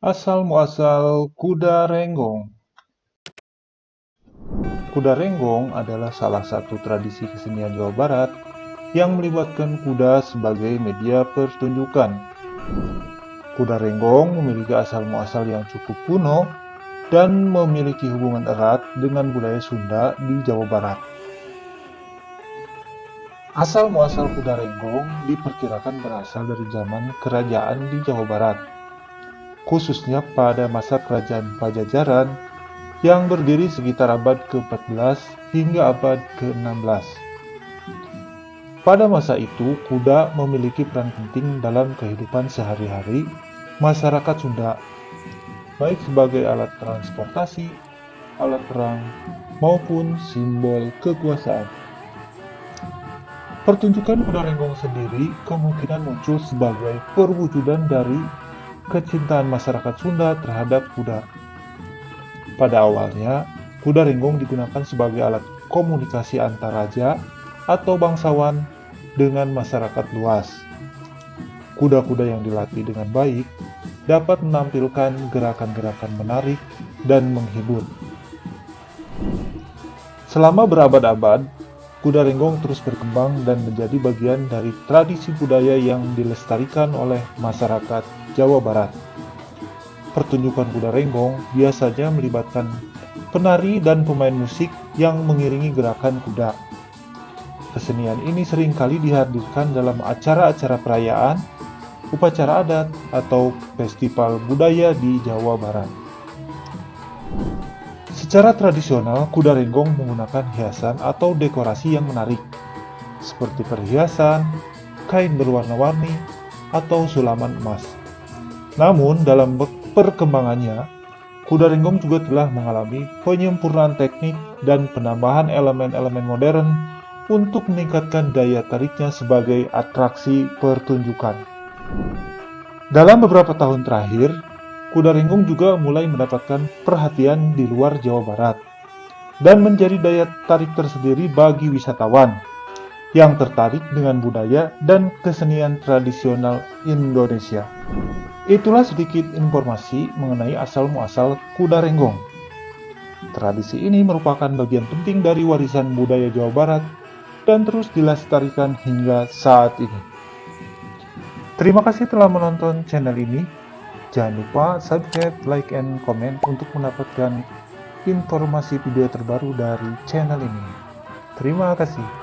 Asal-muasal kuda renggong. Kuda renggong adalah salah satu tradisi kesenian Jawa Barat yang melibatkan kuda sebagai media pertunjukan. Kuda renggong memiliki asal-muasal yang cukup kuno dan memiliki hubungan erat dengan budaya Sunda di Jawa Barat. Asal-muasal kuda renggong diperkirakan berasal dari zaman kerajaan di Jawa Barat, khususnya pada masa kerajaan Pajajaran yang berdiri sekitar abad ke-14 hingga abad ke-16. Pada masa itu, kuda memiliki peran penting dalam kehidupan sehari-hari masyarakat Sunda, baik sebagai alat transportasi, alat perang, maupun simbol kekuasaan. Pertunjukan kuda renggong sendiri kemungkinan muncul sebagai perwujudan dari kecintaan masyarakat Sunda terhadap kuda. Pada awalnya, kuda renggong digunakan sebagai alat komunikasi antar raja atau bangsawan dengan masyarakat luas. Kuda-kuda yang dilatih dengan baik dapat menampilkan gerakan-gerakan menarik dan menghibur. Selama berabad-abad, kuda renggong terus berkembang dan menjadi bagian dari tradisi budaya yang dilestarikan oleh masyarakat Jawa Barat. Pertunjukan kuda renggong biasanya melibatkan penari dan pemain musik yang mengiringi gerakan kuda. Kesenian ini seringkali dihadirkan dalam acara-acara perayaan, upacara adat, atau festival budaya di Jawa Barat. Secara tradisional, kuda renggong menggunakan hiasan atau dekorasi yang menarik, seperti perhiasan, kain berwarna-warni, atau sulaman emas. Namun, dalam perkembangannya, kuda renggong juga telah mengalami penyempurnaan teknik dan penambahan elemen-elemen modern untuk meningkatkan daya tariknya sebagai atraksi pertunjukan. Dalam beberapa tahun terakhir, kuda renggong juga mulai mendapatkan perhatian di luar Jawa Barat dan menjadi daya tarik tersendiri bagi wisatawan yang tertarik dengan budaya dan kesenian tradisional Indonesia. Itulah sedikit informasi mengenai asal-muasal kuda renggong. Tradisi ini merupakan bagian penting dari warisan budaya Jawa Barat dan terus dilestarikan hingga saat ini. Terima kasih telah menonton channel ini. Jangan lupa subscribe, like, and comment untuk mendapatkan informasi video terbaru dari channel ini. Terima kasih.